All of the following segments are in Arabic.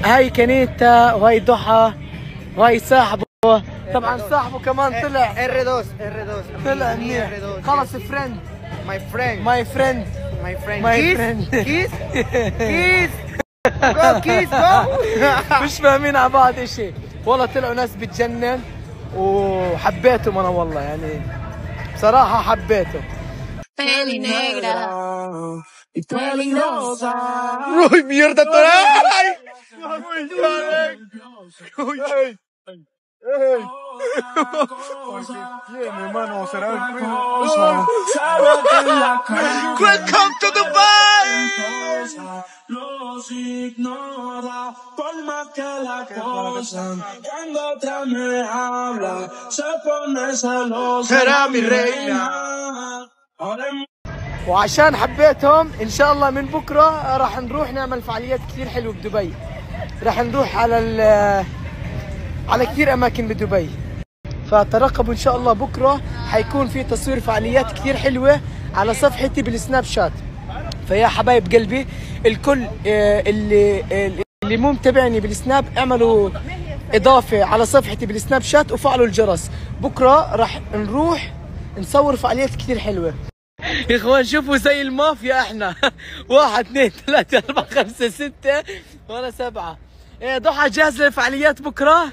هاي كنيتا وهاي ضحى وهاي صاحبه. طبعا صاحبه كمان طلع R2 طلع منيح. خلص فريند my friend ماي فريند kiss go kiss go. مش فاهمين على بعض اشي والله. طلعوا ناس بتجنن وحبيتهم انا والله، يعني بصراحة حبيتهم. Peli negra y peligrosa. Uy, mierda, Toray. Welcome to Dubai. Los ignora por más que la cosa. Cuando otra me habla, se pone celosa. Será mi reina. وعشان حبيتهم ان شاء الله من بكره راح نروح نعمل فعاليات كثير حلوه بدبي. راح نروح على كثير اماكن بدبي، فترقبوا ان شاء الله. بكره حيكون في تصوير فعاليات كثير حلوه على صفحتي بالسناب شات. فيا حبايب قلبي الكل اللي مو متابعني بالسناب اعملوا اضافه على صفحتي بالسناب شات وفعلوا الجرس. بكره راح نروح نصور فعاليات كثير حلوه يا اخوان. شوفوا زي المافيا احنا 1 2 3 4 5 6 ولا 7. ايه ضحى جاهزه للفعاليات بكره؟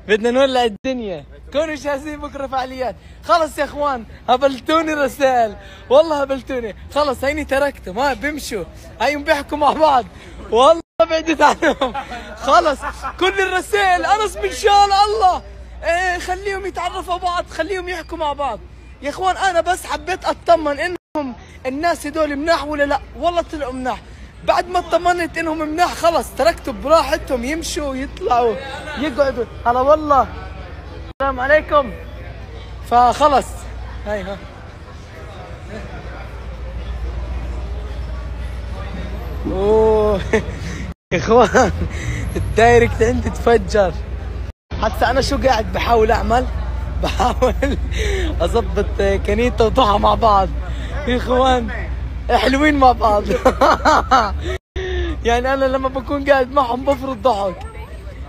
بدنا نولع الدنيا. كونوا جاهزين بكره فعاليات. خلص يا اخوان هبلتوني رسائل والله هبلتوني. خلص هيني تركتهم ها بيمشوا هيهم بيحكوا مع بعض والله بعدت عنهم. خلص كل الرسائل انس من شاء الله. ايه خليهم يتعرفوا بعض، خليهم يحكوا مع بعض يا اخوان. انا بس حبيت اطمن انهم الناس هدول مناح ولا لا. والله طلعوا مناح. بعد ما اطمنت انهم مناح خلص تركتهم براحتهم يمشوا يطلعوا يقعدوا. هلا والله السلام عليكم. فخلص هاي ها اوه يا اخوان الدايركت عندي تفجر. هسه انا شو قاعد بحاول اعمل؟ بحاول اضبط كنيتا وضحى مع بعض يا اخوان. حلوين مع بعض يعني انا لما بكون قاعد معهم بفرض ضحك.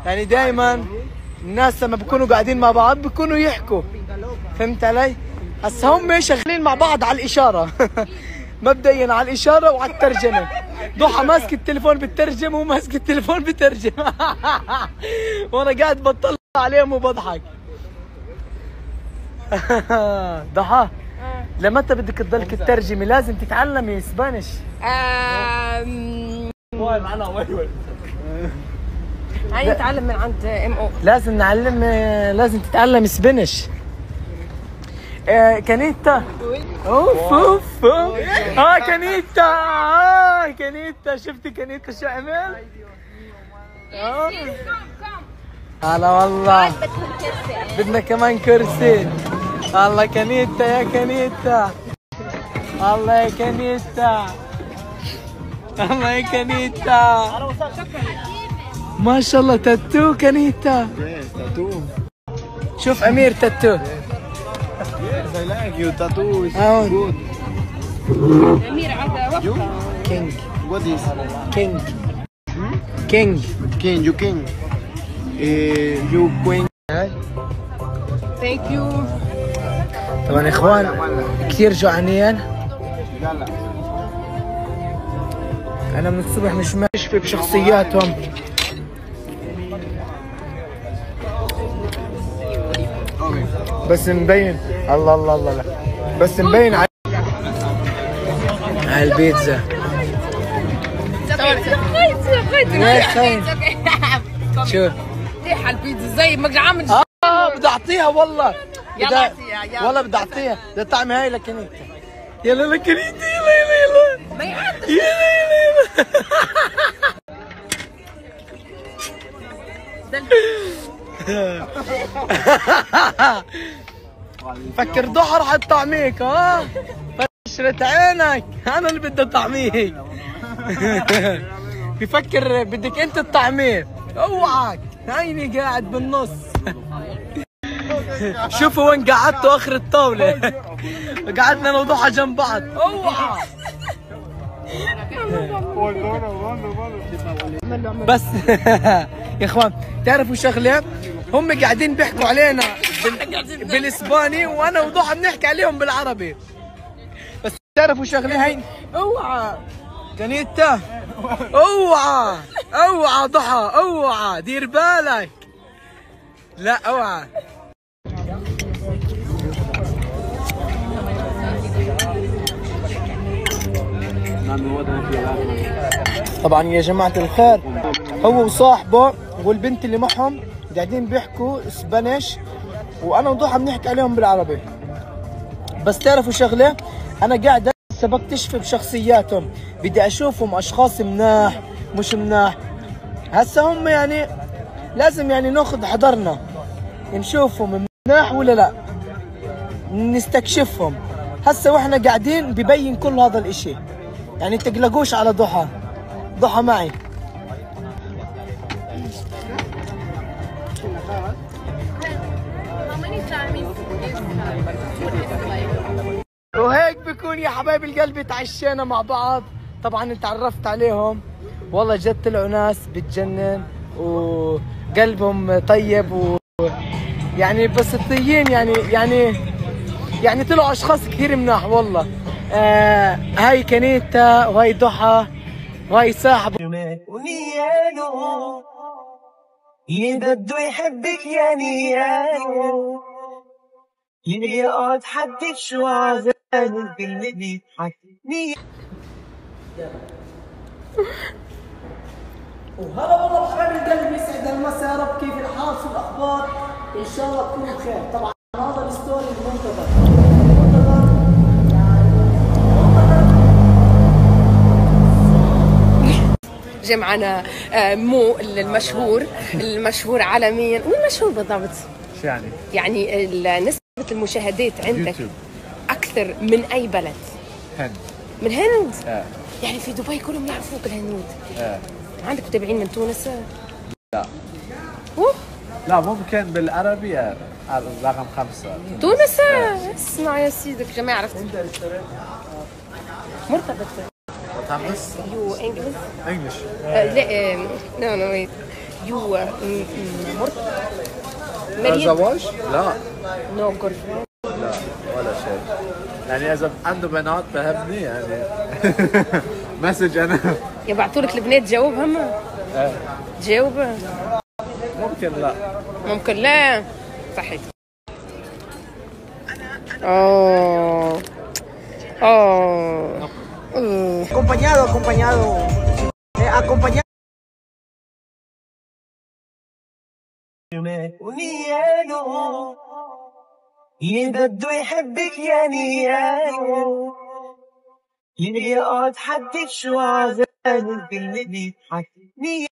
يعني دائما الناس لما بكونوا قاعدين مع بعض بكونوا يحكوا، فهمت علي؟ هسه هم شغالين مع بعض على الاشاره مبدئيا على الاشاره وعلى الترجمه. ضحى ماسك التليفون بترجم وهو ماسك التليفون بترجم وانا قاعد بطلع عليهم وبضحك. ضحى لمتى بدك تضلك تترجمي؟ لازم تتعلمي اسبانيش. هاي نتعلم من عند MO. لازم نعلم، لازم تتعلم اسبانيش. كنيتا اوف اوف كنيتا كنيتا شفتي كنيتا شو عمل؟ هلا والله بدنا كمان كرسي. الله كنيتا يا كنيتا. الله يا كنيتا. الله يا كنيتا ما شاء الله. تاتو كنيتا. شوف امير تاتو. I like you. Tattoo is good. أمير عندها وقفة. King. What is? King. King. King. You king. You queen. Thank you. طبعا يا اخوان كثير جوعانين. انا من الصبح مش ماشي بشخصياتهم. بس مبين الله الله الله لا. بس مبين على البيتزا. شو؟ ريحة البيتزا زي ما عامل. بدي اعطيها والله. يلا اعطيها والله بدي اعطيها. بدي طعمي هاي لكنيتا. يلا لكنيتا يلا يلا يلا. ما يعرف. يلا يلا فكر ضحى رح تطعميك. ها فشرت عينك انا اللي بدي اطعميك. بفكر بدك انت تطعميه. اوعك هيني قاعد بالنص. شوفوا وين قعدتوا اخر الطاوله. قعدنا انا وضحى جنب بعض. اوعى بس يا اخوان تعرفوا شغله، هم قاعدين بيحكوا علينا بالاسباني وانا وضحى بنحكي عليهم بالعربي. بس تعرفوا شغله هي، اوعى جنيتا، اوعى اوعى ضحى، اوعى دير بالك، لا اوعى. طبعا يا جماعة الخير، هو وصاحبه والبنت اللي معهم قاعدين بيحكوا اسبانيش وانا وضحى بنحكي عليهم بالعربي. بس تعرفوا شغله، انا قاعد هسه بكتشف بشخصياتهم، بدي اشوفهم اشخاص مناح مش مناح. هسه هم يعني لازم يعني ناخذ حذرنا، نشوفهم مناح ولا لا، نستكشفهم. هسه واحنا قاعدين ببين كل هذا الاشي، يعني تقلقوش على ضحى، ضحى معي. وهيك بكون يا حبايب القلب تعشينا مع بعض. طبعا اتعرفت عليهم، والله جد طلعوا ناس بتجنن وقلبهم طيب يعني بسطيين، يعني طلعوا اشخاص كثير مناح والله. هاي كنيتا وهاي ضحى وهاي صاحب يبدو يحبك يا نيانو، يقعد حدك شو عذاب اللي بيضحكني. وهلا والله بحبايب القلب، يسعد المساء يا رب. كيف الحال؟ شو الاخبار؟ ان شاء الله تكونوا بخير. طبعا هذا الستوري المنتظر جاي معنا مو المشهور عالميا. وين مشهور بالضبط؟ شو يعني؟ يعني نسبة المشاهدات عندك يوتيوب. أكثر من أي بلد؟ هند. من هند؟ ايه. يعني في دبي كلهم يعرفوك الهنود. ايه. عندك متابعين من تونس؟ لا. أوه. لا ممكن بالعربي رقم 5. تونس؟ اسمع يا سيدك جماعة، عرفت مرتبط خمس. يو انجلش؟ انجلش. لا نو ويت يو زواج؟ لا. نو جولفريند؟ لا ولا شيء. يعني اذا عنده بنات فهمني يعني. مسج انا. يبعثوا لك البنات تجاوبهم؟ ايه. تجاوب؟ ممكن لا. ممكن لا. صحيح. اوه اوه acompañado acompañado يبدو يحبك يا نيانو، يقعد حدك شو عذاب اللي بيضحكني.